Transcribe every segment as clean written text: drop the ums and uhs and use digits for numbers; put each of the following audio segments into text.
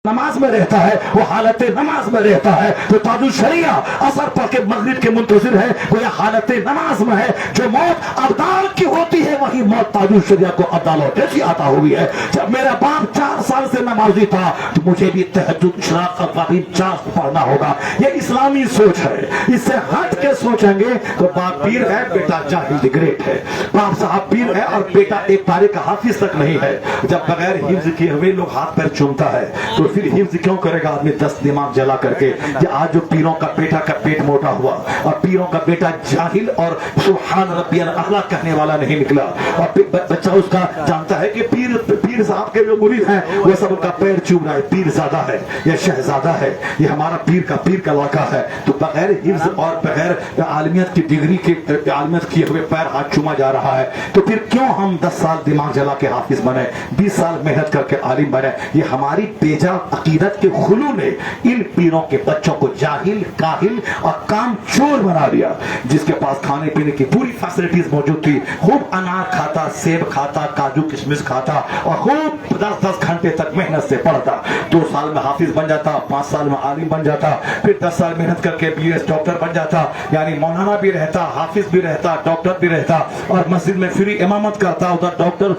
नमाज में रहता है, वो हालत नमाज में रहता है, तो ताजुल शरिया असर पढ़ के मगरिब के मुंतजिर है, वो ये हालत नमाज में है। जो मौत अब्दाल की होती है वही मौत ताजुल शरिया को अब्दाल जैसी आता हुई है। जब मेरा बाप 4 साल से नमाजी था तो मुझे भी तहज्जुद इशराक चाक पढ़ना होगा। ये इस्लामी सोच है। इससे हट के सोचेंगे तो बाप पीर है, बेटा जाहिल ग्रेट है। बाप साहब पीर है और बेटा एक तारे का हाफिज तक नहीं है। जब बगैर हिफ्ज किए हुए लोग हाथ पैर चूमता है तो फिर हिफ्ज क्यों करेगा आदमी 10 दिमाग जला करके। कि आज जो पीरों का बेटा का पेट मोटा हुआ और पीरों का बेटा जाहिल और सुभान रब्बियल अला कहने वाला नहीं निकला, और बच्चा उसका जानता है कि पीर साहब के जो मुरीद हैं वो सब उनका पैर चूम रहा है, पीर ज़्यादा है या शहजादा है, ये हमारा पीर का लड़का है। तो बगैर हिफ्ज और बगैर आलमियत की डिग्री के आलमियत किए हुए पैर हाथ चूमा जा रहा है। तो फिर क्यों हम 10 साल दिमाग जला के हाफिज बने, 20 साल मेहनत करके आलिम बने। ये हमारी बेजा अकीदत के खुलू ने इन पीरों के बच्चों को जाहिल, काहिल और काम चोर बना दिया। जिसके पास खाने पीने की पूरी फैसिलिटीज मौजूद थी, खूब अनार खाता, सेब खाता, काजू किशमिश खाता और खूब 10-10 घंटे तक मेहनत से पढ़ता। 2 साल में हाफिज बन जाता, 5 साल में आलिम बन जाता, फिर 10 साल मेहनत करके BS डॉक्टर बन जाता। यानी मौलाना भी रहता, हाफिज भी रहता, डॉक्टर भी रहता और मस्जिद में फ्री इमामत करता, उधर डॉक्टर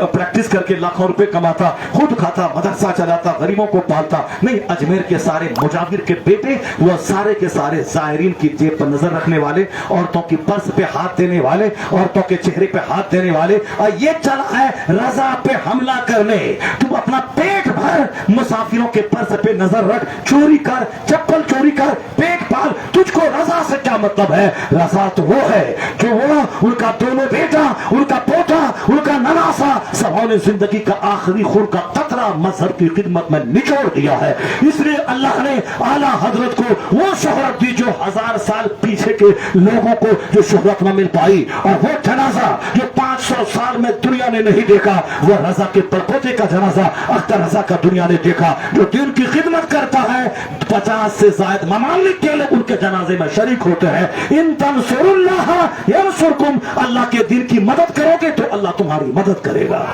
प्रैक्टिस करके लाखों रुपए कमाता, खुद खाता, मदरसा चलाता, गरीबों को पालता। नहीं, अजमेर के सारे मुजाहिर के बेटे वो सारे के सारे जायरीन की जेब पर नजर रखने वाले, औरतों की पर्स पे हाथ देने वाले, औरतों के चेहरे पे हाथ देने वाले, और ये चला है रजा पे हमला करने। तुम अपना पेट भर मुसाफिरों के पर्स पे नजर रख, चोरी कर, चप्पल चोरी कर, पेट पाल, तुझको रजा से क्या मतलब है? रजा तो वो है जो वो उनका दोनों बेटा, उनका पोता, उनका नवासा सबों ने जिंदगी का आखिरी खून का कतरा मजहब की खिदमत में निचोड़ दिया है। इसलिए अल्लाह ने आला हजरत को वो शोहरत दी जो 1000 साल पीछे के लोगों को जो शोहरत न मिल पाई, और वो जनाजा जो 500 साल में दुनिया ने नहीं देखा, वो रजा के परपोते का जनाजा अख्तर रजा का दुनिया ने देखा, जो दिन की खिदमत करता है। 50 से ज्यादा ममालिक के लोग उनके जनाजे में शरीक होते हैं। इन तंसुरुल्लाह यंसुरकुम, अल्लाह के दिन की मदद करोगे तो अल्लाह तुम्हारी मदद करेगा।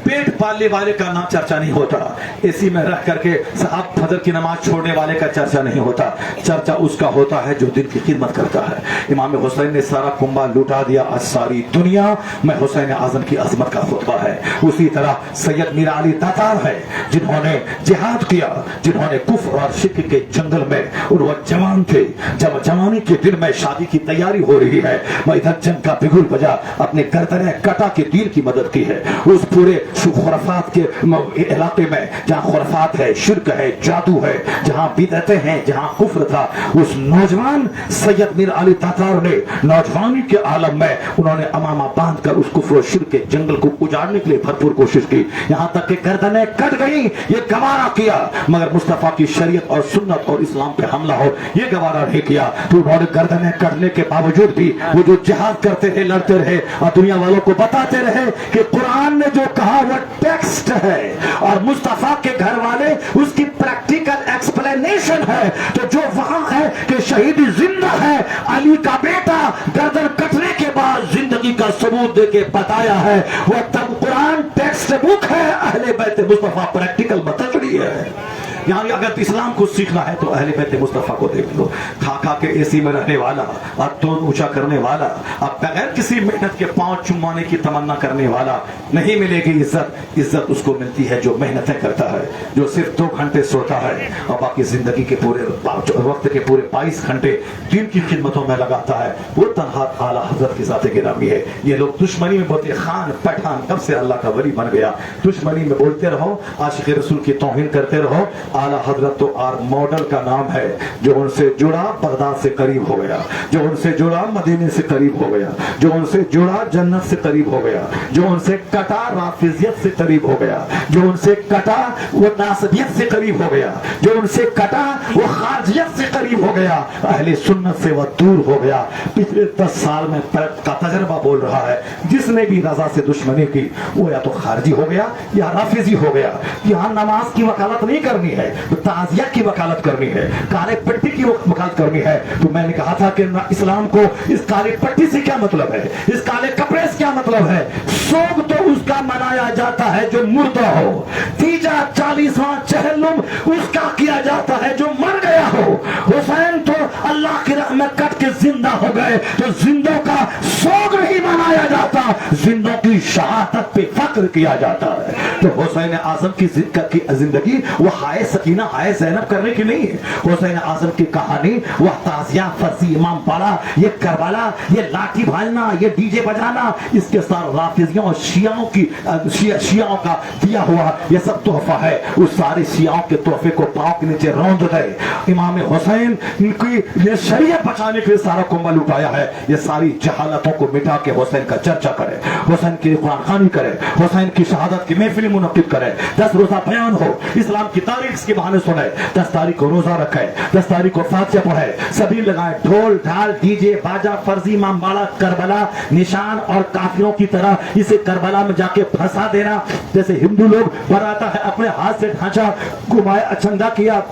पेट पालने वाले का नाम चर्चा नहीं होता, एसी में रख करके साहब फजर की नमाज छोड़ने वाले का चर्चा नहीं होता। चर्चा उसका होता है जो दिन की खिदमत करता है। इमाम हुसैन ने सारा कुंबा लुटा दिया, आज सारी दुनिया में हुसैन आजम की अजमत का खुतबा है। उसी तरह सैयद मीर अली तातार है जिन्होंने जिहाद किया, जिन्होंने कुफ्र और शिर्क के जंगल में, और वह जवान थे, जब जवानी के दिन में शादी की तैयारी हो रही है, वह इधर जंग का बिगुल बजा, अपने गर्दन कटा के दीन की मदद की है। उस पूरे खुराफात के इलाके में जहाँ खुराफात है, शिर्क है, जादू है, जहाँ बिदअतें हैं, जहाँ कुफ्र था, उस नौजवान सैयद मीर अली तातार ने नौजवानी के आलम में उन्होंने अमामा बांध कर उस कुफ्र और शिर्क के जंगल को उजाड़ने के लिए भरपूर कोशिश की। यहाँ तक कि गर्दनें कट गई, ये गवारा किया, मगर मुस्तफा की शरीयत और सुन्नत और इस्लाम पे हमला हो ये गवारा नहीं किया। तो उन्होंने गर्दनें कटने के बावजूद भी वो जो जिहाद करते रहे, लड़ते रहे और दुनिया वालों को बताते रहे कि कुरान ने जो कहा वो टेक्स्ट है और मुस्तफा के घर वाले उसकी प्रैक्टिकल एक्सप्लेनेशन है। तो जो वहां है कि शहीद जिंदा है, अली का बेटा गर्दन कटने के बाद जिंदगी का सबूत देके बताया है, वो तब कुरान टेक्स्ट बुक है, अहले बैत मुस्तफा प्रैक्टिकल मतजड़ी है। यानी अगर इस्लाम को सीखना है तो अहले बैत मुस्तफा को देख लो। खा खा के एसी में रहने वाला और तोन ऊंचा करने वाला, अब बगैर किसी मेहनत के पांव चुमाने की तमन्ना करने वाला नहीं मिलेगी इज्जत। इज्जत उसको मिलती है जो मेहनतें करता है, जो सिर्फ 2 घंटे सोता है और बाकी जिंदगी के पूरे वक्त के पूरे 22 घंटे दिन की खिदमतों में लगाता है। वो तन्हा आला हजरत की जाते गिरामी है। ये लोग दुश्मनी में बोलते खान पठान कब से अल्लाह का वली बन गया। दुश्मनी में बोलते रहो, आशिक़ रसूल की तौहीन करते रहो। आला हजरत तो आर मॉडल का नाम है, जो उनसे जुड़ा बगदाद से करीब हो गया, जो उनसे जुड़ा मदीने से करीब हो गया, जो उनसे जुड़ा जन्नत से करीब हो गया, जो उनसे कटा राफिजियत से करीब हो गया, जो उनसे कटा वो नासबियत से करीब हो गया, जो उनसे कटा वो खारजियत से करीब हो गया, अहले सुन्नत से वह दूर हो गया। पिछले 10 साल में का तजर्बा बोल रहा है, जिसने भी रजा से दुश्मनी की वो या तो खारजी हो गया या राफिजी हो गया। यहाँ नमाज की वकालत नहीं करनी है, तो ताजिया की वकालत करनी है, काले पट्टी की वकालत करनी है। तो मैंने कहा था कि इस्लाम को इस काली पट्टी से क्या मतलब है, इस काले कपड़े से क्या मतलब है। सोग तो उसका मनाया जाता है जो मुर्दा हो, तीजा 40वां चहलुम उसका किया जाता है जो मर गया हो। हुसैन तो अल्लाह की रहमत कट के जिंदा हो गए, तो जिंदों का सोग नहीं मनाया जाता, जिंदों की शहादत पे फख्र किया जाता है। तो हुसैन आजम की जिंदगी वो हाय सकीना हाय ज़ैनब करने की नहीं है। हुसैन आजम की कहानी वह ताजिया, फर्जी, इमाम पाड़ा, ये करबला, ये लाठी भालना, ये डीजे बजाना, इसके साथ राफिजियों और शियाओं का दिया हुआ ये सब तोहफा है। उस सारे शियाओं के तोहफे को पांव के नीचे रौंद दे। इमाम हुसैन की ये शरीयत बचाने के लिए सारा कुंबल उठाया है। ये सारी जहालतों को मिटा के हुसैन का चर्चा करे, हुसैन की कुरान खानी करे, हुसैन की शहादत की महफिल मुनक्किद करे, 10 रोजा बयान हो, इस्लाम की तारीख के बहाने सुने, 10 तारीख को रोजा रखे, 10 तारीख को फातिहा पढ़े, सभी लगाए ढोल ढाल डीजे बाजा, फर्जी इमाम बाड़ा, करबला निशान और काफिरों की तरह इसे करबला में जाके फंसा देना। जैसे हिंदू लोग बनाता है अपने हाथ से ढांचा घुमाया, चंदा किया,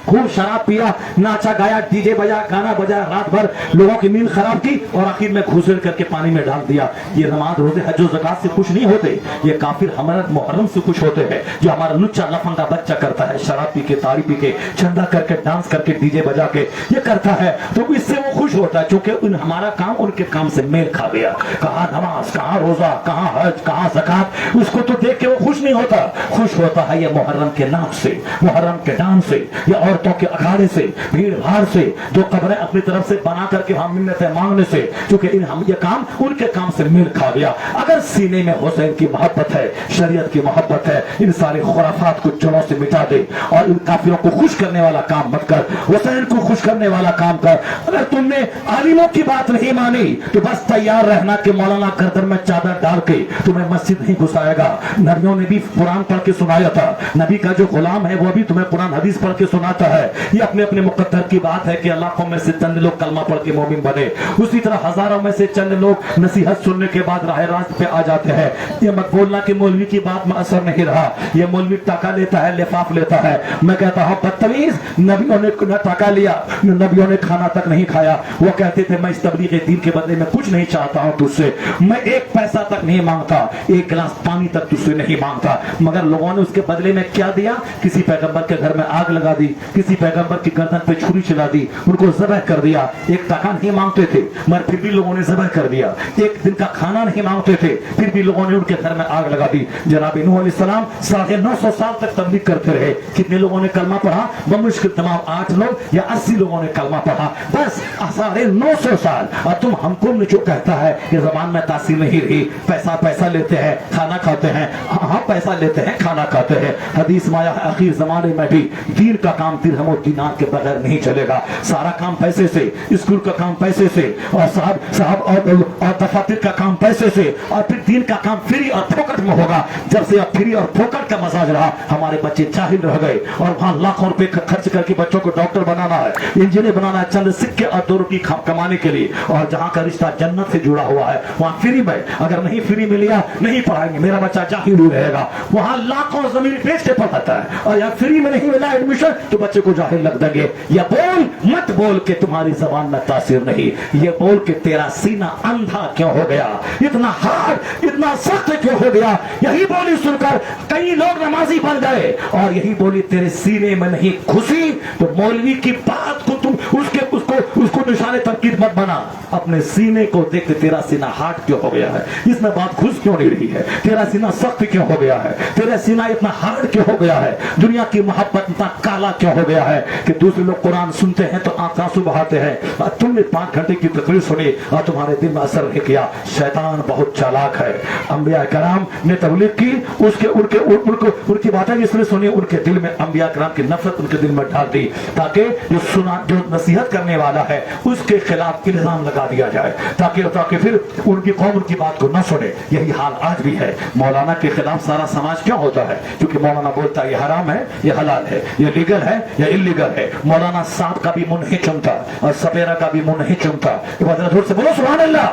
खूब शराब पिया, नाचा गाया, डीजे बजा, गाना बजाया, रात भर लोगों की नींद खराब की और आखिर में घुसेड़ करके पानी में डाल दिया। ये नमाज रोजे हज ज़कात से खुश नहीं होते, ये काफिर हमारा मुहर्रम से खुश होते हैं। जो हमारा लुच्चा लफंगा बच्चा करता है, शराब पी के, तारी पी के, चंदा करके, डांस करके, डीजे बजा के ये करता है, तो इससे वो खुश होता है, क्योंकि हमारा काम उनके काम से मेल खा गया। कहाँ नमाज, कहाँ रोजा, कहाँ हज, कहाँ ज़कात, उसको तो देख के वो खुश नहीं होता। खुश होता है ये मुहर्रम के नाच से, मुहर्रम के डांस से, या औरतों के अखाड़े से, भीड़ भाड़ से, जो कब्रें अपनी तरफ से बना करके हम मिन्नतें मांगने से, क्योंकि हम ये काम उनके काम से मेल खा गया। अगर सीने में हुसैन की मोहब्बत है, शरीयत की मोहब्बत है, इन सारे खुराफात को जड़ों से मिटा दे और इन काफिरों को खुश करने वाला काम मत कर, हुसैन को खुश करने वाला काम कर। अगर तुमने आलिमों की बात नहीं मानी तो बस तैयार रहना कि मौलाना गर्दन में चादर डाल के तुम्हें मस्जिद नहीं घुसाएगा। नबियों ने भी कुरान पढ़ के सुनाया था, नबी का जो गुलाम है वो भी तुम्हें कुरान हदीस पढ़ के सुनाता है। ये अपने अपने मुकद्दर की बात है कि लाखों में से चंद लोग कलमा पढ़ के मोमिन बने, उसी तरह हजारों में से चंद लोग नसीहत सुनने के बाद राह रास्त पे आ जाते हैं। ये मत बोलना कि मौलवी की बात में असर नहीं रहा, ये मौलवी टाका लेता है, लिफाफ लेता है। मैं कहता हूँ बदतमीज, नबियों ने न टाका लिया, नबियों ने खाना तक नहीं खाया। वो कहते थे मैं इस तबलीग दीन के बदले में कुछ नहीं चाहता हूँ तुझसे, मैं एक पैसा तक नहीं मांगता, एक गिलास पानी तक तुझसे नहीं मांगता। मगर लोगों ने उसके बदले में क्या दिया? किसी पैगंबर के घर में आग लगा दी, किसी पैगंबर की गर्दन पे छुरी चला दी, उनको ज़बह कर दिया। एक टका नहीं मांगते थे मगर फिर भी लोगों ने ज़बह कर दिया। एक दिन का खाना नहीं मांगते थे फिर भी लोगों ने उनके घर में आग लगा दी। जनाब नूह अलैहिस्सलाम 950 साल तक तबलीग करते रहे। कितने लोगों ने कलमा पढ़ा? बमुश्किल तमाम 8 लोग या 80 लोगों ने कलमा पढ़ा, बस 950 साल। और तुम हमको जो कहता है कि ज़बान में तासीर नहीं रही, पैसा पैसा लेते हैं, खाना खाते हैं। हाँ पैसा लेते हैं, खाना खाते हैं। हदीस माया आखिर जमाने में भी दीन का काम दिरहम और दीनार के बगैर नहीं चलेगा। सारा काम पैसे से, स्कूल का काम पैसे से, और साहब और दफातर का काम पैसे से, और फिर दीन का काम फ्री और फोकट में होगा। जब से अब फ्री और फोकट का मजाज रहा, हमारे बच्चे जाहिल रह गए और वहां लाखों रुपए खर्च करके बच्चों को डॉक्टर बनाना है, इंजीनियर बनाना है, चंद सिक्के और 2 रुपये कमाने के लिए। और जहां का रिश्ता जन्नत से जुड़ा हुआ है वहां फ्री में, अगर नहीं फ्री में लिया नहीं पढ़ाएंगे, मेरा बच्चा जाहिल ही रहेगा। वहां लाखों जमीन बेच के पढ़ाता है और यहाँ फ्री में नहीं मिला एडमिशन तो बच्चे को जाहिल लग देंगे। या बोल मत बोल के तुम्हारी जबान में तासीर नहीं, ये बोल के तेरा सीना अंधा क्यों हो गया, इतना हार्ड, इतना सख्त क्यों हो गया। यही बोली सुनकर कई लोग नमाजी बन गए और यही बोली तेरे सीने में नहीं घुसी तो मौलवी की बात को तुम उसको निशाने तनकीद मत बना। अपने सीने को देख के तेरा सीना हार्ड क्यों हो गया है, इसमें बात घुस क्यों नहीं रही है, तेरा सीना सख्त क्यों हो गया है, तेरा सीना इतना हार्ड क्यों हो गया है, दुनिया की मोहब्बत इतना काला क्यों हो गया है कि दूसरे लोग कुरान सुनते हैं तो आंसू बहाते हैं और तुमने 5 घंटे की तकरीर सुनी और तुम्हारे दिल में असर नहीं किया। शैतान बहुत चालाक है। अंबिया कराम ने तबलीग की, उनकी बातें इसलिए सुनी, उनके दिल में अंबिया कराम की नफरत उनके दिल में डाल दी ताकि जो नसीहत करने वाला है उसके खिलाफ इल्जाम लगा दिया जाए, ताकि फिर उनकी कौम उनकी बात को न सुने। यही हाल आज भी है। मौलाना के खिलाफ सारा समाज क्यों होता है? क्योंकि मौलाना बोलता है ये हराम है, ये हलाल है, ये लीगल है या इलीगल है। मौलाना सांप का भी मुंह नहीं चुमता और सपेरा का भी मुंह नहीं चुमता। से बोलो सुभान अल्लाह।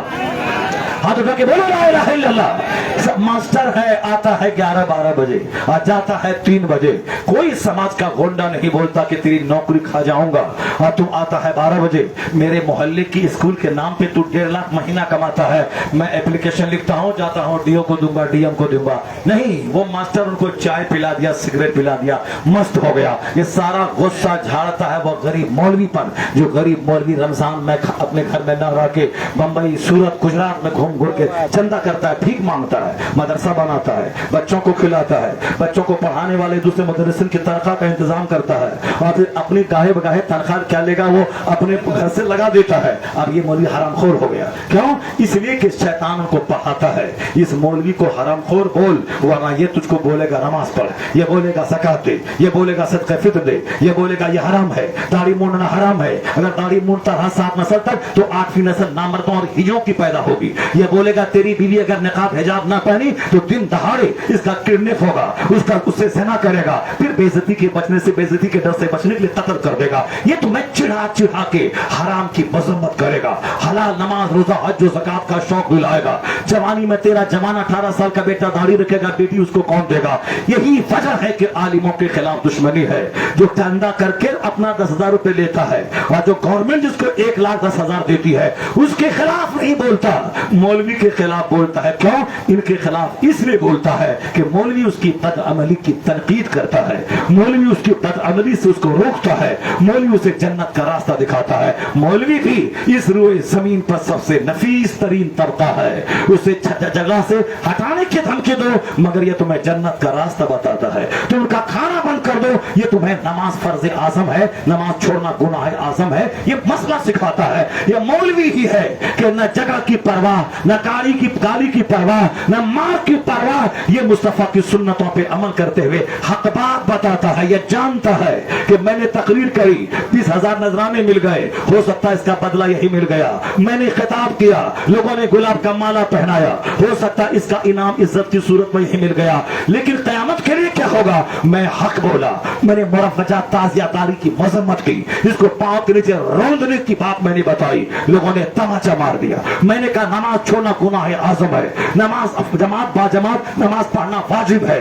हाथ उठा के बोलो ला इलाहा इल्लल्लाह। मास्टर है, आता है 11-12 बजे और जाता है 3 बजे। कोई समाज का गोंडा नहीं बोलता कि तेरी नौकरी खा जाऊंगा और तुम आता है 12 बजे। मेरे मोहल्ले की स्कूल के नाम पे तू 1.5 लाख महीना कमाता है, मैं एप्लीकेशन लिखता हूँ, जाता हूँ, डीओ को दूंगा, डीएम को दूंगा। नहीं, वो मास्टर उनको चाय पिला दिया, सिगरेट पिला दिया, मस्त हो गया। ये सारा गुस्सा झाड़ता है वो गरीब मौलवी पर, जो गरीब मौलवी रमजान में अपने घर में न रह के बंबई, सूरत, गुजरात में घूम घूम के चंदा करता है, भीख मांगता है, मदरसा बनाता है, बच्चों को खिलाता है, बच्चों को पढ़ाने वाले दूसरे मदरसे की तनख्वाह का इंतजाम करता है और फिर अपनी गाहे बगाहे तनख्वाह क्या लेगा वो अपने घर से लगा देता है। अब ये मौलवी हरामखोर हो गया। क्यों? इसलिए कि शैतान उनको पढ़ाता है। इस मौलवी को हरामखोर बोल, वरना ये तुझको बोलेगा नमाज पढ़, ये बोलेगा ज़कात दे, ये बोलेगा सदका फित्र दे, ये बोलेगा ये हराम है, दाढ़ी मूंडना हराम है। अगर दाढ़ी मूंडता रहा 7 नस्ल तक तो 8वीं नस्ल नामर्दों और हिजों की पैदा होगी। ये बोलेगा तेरी बीवी अगर निकाब हिजाब ना पहनी तो दिन दहाड़े इसका किडनैप होगा, उसका उससे ज़िना करेगा, फिर बेइज्जती के बचने से, बेइज्जती के डर से बचने के लिए कत्ल कर देगा। ये तुम्हें चिढ़ा चिढ़ा के हराम की मजम्मत करेगा, हलाल नमाज, रोजा, हज और ज़कात का शौक दिलाएगा। जवानी में तेरा जवान 18 साल का बेटा दाढ़ी रखेगा, बेटी उसको कौन देगा? यही वजह है कि आलिमों के खिलाफ दुश्मनी है। जो चंदा करके अपना 10,000 रुपए लेता है और जो गवर्नमेंट जिसको 1,10,000 देती है उसके खिलाफ नहीं बोलता, मौलवी के खिलाफ बोलता है। क्यों? इनके खिलाफ इसलिए बोलता है कि मौलवी उसकी बदअमली की तनकीद करता है, मौलवी उसकी बदअमली से उसको रोकता है, मौलवी उसे जन्नत का रास्ता दिखाता है। मौलवी भी इस रोए जमीन पर सबसे नफीस तरीन तबका है, उसे जगह से हटाने की धमकी दो मगर ये तुम्हें जन्नत का रास्ता बताता है। तो उनका खाना बंद कर दो, ये तुम्हें नमाज फर्ज आजम है, नमाज छोड़ना गुनाह आजम है, ये मसला सिखाता है। ये मौलवी ही है कि न जगह की परवाह, न गाली की परवाह, न मार की परवाह, ये मुस्तफा की सुन्नतों पे अमल करते हुए हक बात बताता है। ये जानता है कि मैंने तकरीर करी, 30,000 नजराने मिल गए, हो सकता है इसका बदला यही मिल गया। मैंने खिताब किया, लोगों ने गुलाब का माला पहनाया, हो सकता है इसका इनाम इज्जत की सूरत में यही मिल गया। लेकिन क़यामत के लिए क्या होगा? मैं हक बोला, मैंने मुरफ़्फ़जा ताज़िया तारी की मजम्मत की, इसको पांव के नीचे रौंदने की बात मैंने बताई, लोगों ने तमाचा मार दिया। मैंने कहा नमाज छोड़ना गुनाह आज़म है, नमाज जमात बाजमात नमाज पढ़ना वाजिब है,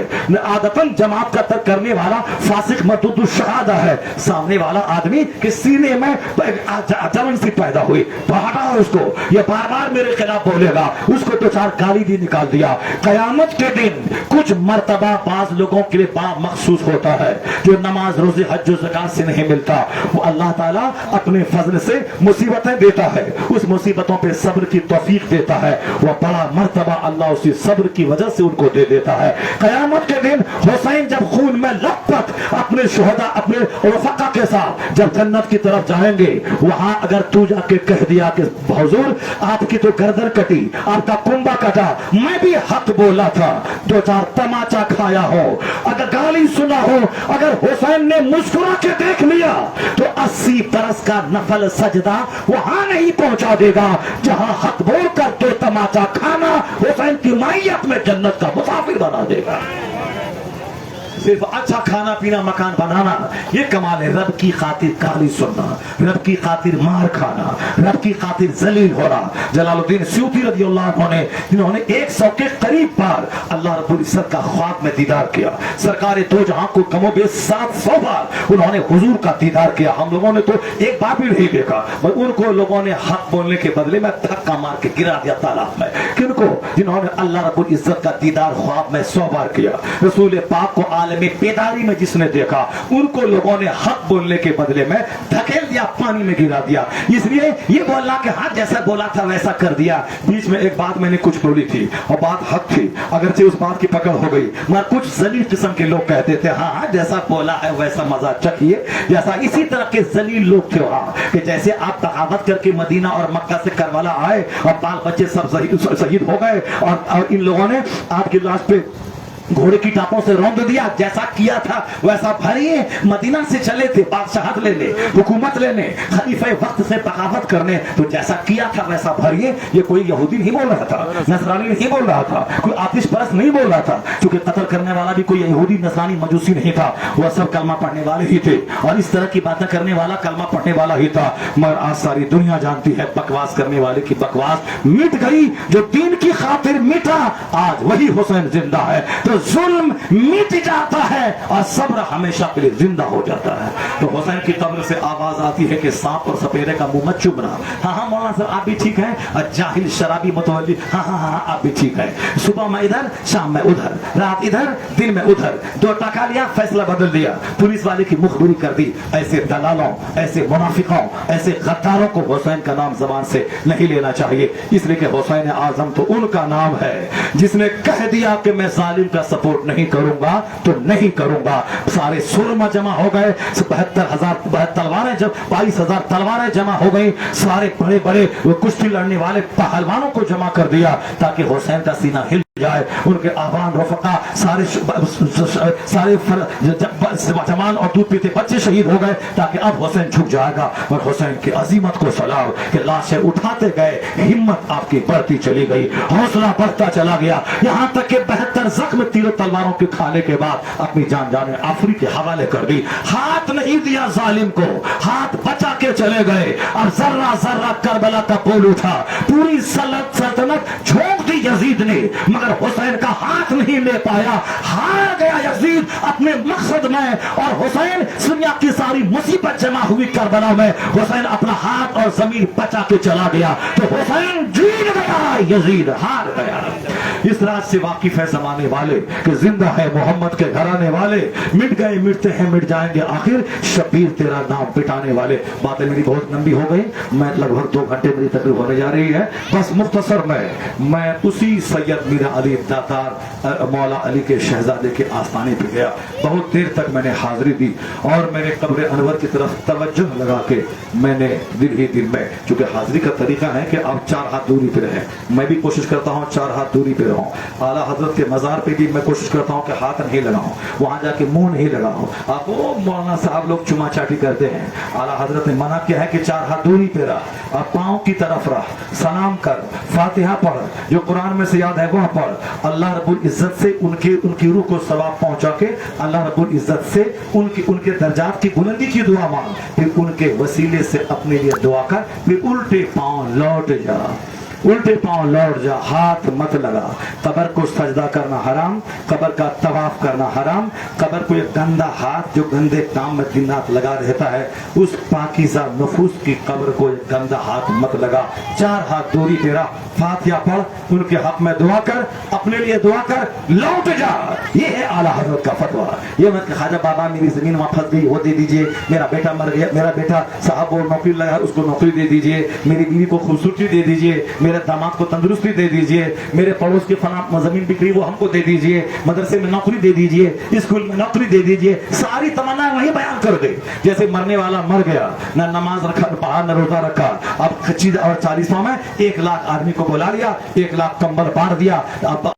आदतन जमात का तर्क करने वाला फासिक मरदूद शहादा है। सामने वाला आदमी के सीने में जलन सी पैदा हुई, हटाओ उसको, ये बार बार मेरे खिलाफ बोलेगा, उसको तो 4 गाली दी निकाल दिया। कयामत के दिन कुछ मर्तबा बाज लोगों के लिए बड़ा मखसूस होता है जो नमाज, रोजे, हज, ज़कात से नहीं मिलता, वो अल्लाह ताला अपने फजल से मुसीबतें देता है, उस मुसीबतों पे सब्र की तौफीक देता है। वह बड़ा मर्तबा अल्लाह उसी सब्र की वजह से उनको दे देता है। कयामत के दिन हुसैन जब खून में लथपथ अपने शुहदा, अपने रफ़क़ा के साथ जब जन्नत की तरफ जाएंगे, वहां अगर तू जाके कह दिया कि हुजूर आपकी तो गर्दन कटी, आपका कुंबा कटा, मैं भी हक बोला था, 2-4 तमाचा खाया हो, अगर गाली सुना हो, अगर हुसैन ने मुस्कुरा के देख लिया तो 80 बरस का नफल सजदा वहां नहीं पहुंचा देगा जहां हक बोल कर तो तमाचा खाना हुसैन की माइयत में जन्नत का मुसाफिर बना देगा। सिर्फ अच्छा खाना पीना मकान बनाना ये कमाल है। रब की खातिर गाली सुनना, रब की खातिर मार खाना, रब की खातिर जलील होना। जलालुद्दीन सयूती रज़ियल्लाहु अन्हु ने जिन्होंने 100 के करीब बार अल्लाह रब्बुल इज्जत का ख्वाब में दीदार किया, सरकार दो जहां को कमोबेश 700 बार उन्होंने हुजूर का दीदार किया। हम लोगों ने तो एक बार भी नहीं देखा, उनको लोगों ने हक बोलने के बदले में धक्का मार के गिरा दिया तालाब में। किनको? जिन्होंने अल्लाह रब्बुल इज्जत का दीदार ख्वाब में 100 बार किया। रसूल पाक को आलम बेदारी में जिसने देखा, उनको लोगों ने हक बोलने के बदले में धकेल दिया, पानी में गिरा दिया। इसलिए ये बोलना कि हाँ जैसा बोला था वैसा कर दिया। बीच में एक बात मैंने कुछ बोली थी और बात हक थी, अगरचे उस बात की पकड़ हो गई, मगर कुछ जलील किस्म के लोग कहते थे हाँ हाँ जैसा बोला है वैसा मजा चखिए। जैसा इसी तरह के जलील लोग थे वहां कि जैसे आप बगावत करके मदीना और मक्का से करबला आए और बाल बच्चे सब शहीद हो गए और इन लोगों ने आपकी लाश पे घोड़े की टापों से रौंद दिया, जैसा किया था वैसा भरिए। मदीना से चले थे बादशाहत लेने, हुकूमत लेने, खलीफे वक्त से बगावत करने, तो जैसा किया था वैसा भरिए। ये कोई यहूदी नहीं बोल रहा था, नसरानी नहीं बोल रहा था, कोई आतिश परस्त नहीं बोल रहा था, क्योंकि कत्ल करने वाला भी कोई यहूदी नसरानी मजूसी नहीं था, वह सब कलमा पढ़ने वाले ही थे और इस तरह की बातें करने वाला कलमा पढ़ने वाला ही था। मगर आज सारी दुनिया जानती है बकवास करने वाले की बकवास मिट गई। जो दीन की खातिर मिटा, आज वही हुसैन जिंदा है। तो जुल्म मिट जाता है और सब्र हमेशा के लिए जिंदा हो जाता है। तो हुसैन की कब्र से आवाज आती है कि सांप और सपेरे का मुंह मत चुभना। हाँ हाँ मौलाना साहब आप भी ठीक है, और जाहिल शराबी मुतवल्ली हाँ हाँ हाँ आप भी ठीक है। सुबह में इधर, शाम में उधर, रात इधर, दिन में उधर, 2 टका लिया, फैसला बदल दिया, पुलिस वाले की मुखबिरी कर दी। ऐसे दलालों, ऐसे मुनाफिकों, ऐसे गद्दारों को हुसैन का नाम जबान से नहीं लेना चाहिए। इसलिए कि हुसैन आजम तो उनका नाम है जिसने कह दिया कि मैं जालिम का सपोर्ट नहीं करूंगा तो नहीं करूंगा। सारे सुरमा जमा हो गए, 72,000 तलवारें, जब 22,000 तलवारें जमा हो गई, सारे बड़े बड़े कुश्ती लड़ने वाले पहलवानों को जमा कर दिया ताकि हुसैन का सीना हिल जाए। उनके आवान रफका सारे जवान और दूध पीते बच्चे शहीद हो गए ताकि अब हुसैन झुक जाएगा। और हुसैन की अजीमत को सलाम कि लाशें उठाते गए, हिम्मत आपकी बढ़ती चली गई, हौसला बढ़ता चला गया, यहाँ तक कि 72 जख्म तीरों तलवारों के खाने के बाद अपनी जान जाने आफरी के हवाले कर दी। हाथ नहीं दिया जालिम को, हाथ बचा के चले गए। अब जर्रा जर्रा करबला का बोल उठा, पूरी सल्तनत झोंक दी यजीद ने, मगर हुसैन का हाथ नहीं ले पाया। हार गया यजीद अपने मकसद में, और हुसैन दुनिया की सारी मुसीबत जमा हुई करबला में, हुसैन अपना हाथ और जमीन बचा के चला गया। तो हुसैन जीत गया, यजीद हार गया। इस राज से वाकिफ है जमाने वाले कि जिंदा है मोहम्मद के घराने वाले, मिट गए मिटते हैं मिट जाएंगे आखिर, शबीर तेरा नाम पिटाने वाले। बातें मेरी बहुत लंबी हो गई, मैं लगभग 2 घंटे मेरी तकरीर होने जा रही है। बस मुख्तसर में मैं उसी सैयद मीरा अली दातार मौला अली के शहजादे के आस्थाने पे गया। बहुत देर तक मैंने हाजिरी दी और मैंने कब्र अनवर की तरफ तवज्जो लगा के मैंने दिल ही दिल में, क्योंकि हाजिरी का तरीका है कि आप 4 हाथ दूरी पे रहें, मैं भी कोशिश करता हूँ 4 हाथ दूरी पे रहूं। आला हजरत के मजार पे भी मैं कोशिश करता हूँ कि हाथ नहीं लगाऊं, वहां जाके मुंह नहीं लगाऊं। आप वो मौलाना साहब लोग चुमा चाटी करते हैं, आला हजरत ने मना किया है कि 4 हाथ दूरी पे रह, आप पाँव की तरफ रह, सलाम कर, फातिहा पढ़, जो कुरान में से याद है वह पढ़। अल्लाह रब्बुल इज्जत से उनकी रूह को सवाब पहुंचा के अल्लाह रब्बुल इज्जत से उनके दर्जात की बुलंदी की दुआ मांग, फिर उनके वसीले से अपने लिए दुआ कर, फिर उल्टे पांव लौट जा, उल्टे पांव लौट जा, हाथ मत लगा। कब्र को सजदा करना हराम, कब्र का तवाफ करना हराम, कब्र को एक गंदा हाथ जो गंदे काम में दिन रात लगा रहता है, उस पाकीज़ा नफूस की कब्र को एक गंदा हाथ मत लगा। 4 हाथ दूरी तेरा, फातिहा पढ़, उनके हक में दुआ कर, अपने लिए दुआ कर, लौट जा। ये है आला हजरत का फतवा। ये मत ख्वाजा बाबा मेरी जमीन वहां फंस गई वो दे दीजिए, मेरा बेटा मर गया, मेरा बेटा साहब वो नौकरी लगा उसको नौकरी दे दीजिए, मेरी बीवी को खूबसूरती दे दीजिए, मेरे दामाद को तंदुरुस्ती दे दीजिए, मेरे पड़ोस के फला जमीन बिक्री वो हमको दे दीजिए, मदरसे में नौकरी दे दीजिए, स्कूल में नौकरी दे दीजिए। सारी तमन्ना वही बयान कर दे। जैसे मरने वाला मर गया, न नमाज रखा, बाहर न रोजा रखा, अब 25 और 40 में 1 लाख आदमी को बुला लिया, 1 लाख कंबल बांट दिया, अब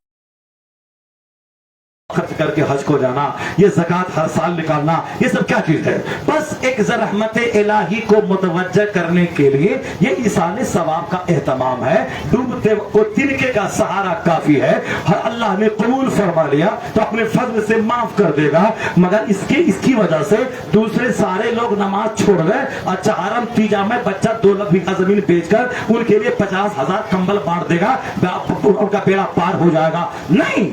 खर्च करके हज को जाना, ये ज़कात हर साल निकालना, ये सब क्या चीज है? बस एक रहमत इलाही को मुतवज्जह करने के लिए ये इसाले सवाब का एहतमाम है। डूबते को तिनके का सहारा काफी है। अल्लाह ने कबूल फरमा लिया तो अपने फजल से माफ कर देगा, मगर इसकी वजह से दूसरे सारे लोग नमाज छोड़ गए और चहारम तीजा में बच्चा 2 लाख बीघा जमीन बेचकर उनके लिए 50,000 कंबल बांट देगा, उनका बेड़ा पार हो जाएगा। नहीं,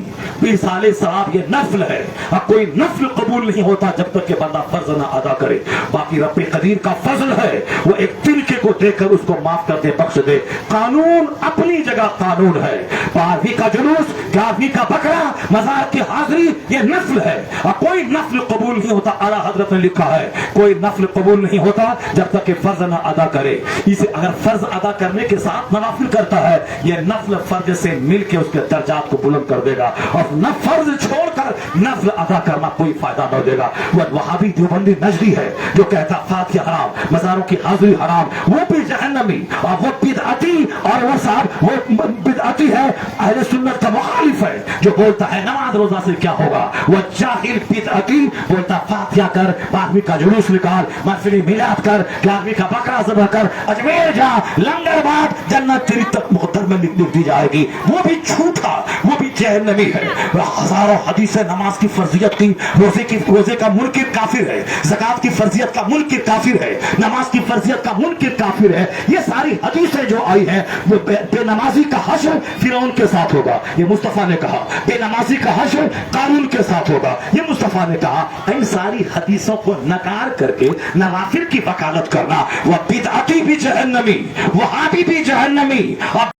इसाले सवाब ये नफल है, अब कोई नफल कबूल नहीं होता जब तक कि बंदा फर्ज ना अदा करे। बाकी रब्बे कदीर का फजल है, वो एक तिनके को देकर उसको माफ कर दे, बख्श दे। कानून अपनी जगह कानून है। 12वीं का जुलूस, 11वीं का बकरा, मजार की हाजिरी, ये नफल है। और कोई नफल कबूल नहीं होता, आला हजरत ने लिखा है, कोई नफल कबूल नहीं होता जब तक कि फर्ज ना अदा करे। इसे अगर फर्ज अदा करने के साथ नवाफिल करता है, ये नफल फर्ज से मिलकर उसके दर्जात को बुलंद कर देगा। और न फर्ज छोड़कर नफल अदा करना कोई फायदा न देगा। वह वहाबी देवबंदी नजदी है जो कहता फातिहा हराम, मज़ारों की हाजिरी हराम, वो भी जहन्नमी और वो बिदअती और वो साहब वो बिदअती है, अहले सुन्नत का मुखालिफ है, जो बोलता है नमाज रोजा से क्या होगा। वह जाहिल बिदअती बोलता फातिहा कर, 12वीं का जुलूस निकाल, महफिल मिलाद कर, 11वीं का बकरा ज़बह कर, अजमेर जा, लंगर बांट, जन्नत तेरी तक मुकद्दर में लिख दी जाएगी। वो भी झूठा, वो भी जहन्नमी है। हजारों हदीसें नमाज की फर्जियत की, रोजे का मुनकिर काफिर है, ज़कात की फर्जियत का मुनकिर काफिर है, नमाज की फर्जियत का मुनकिर काफिर है। ये सारी हदीसें जो आई है वो बेनमाजी का हश्र फिरौन के साथ होगा, ये मुस्तफा ने कहा। बेनमाजी का हश्र कारून के साथ होगा, ये मुस्तफा ने कहा। इन सारी हदीसों को नकार करके नवाफिल की वकालत करना, वह बिदअती भी जहन्नमी, वहाबी भी जहन्नमी।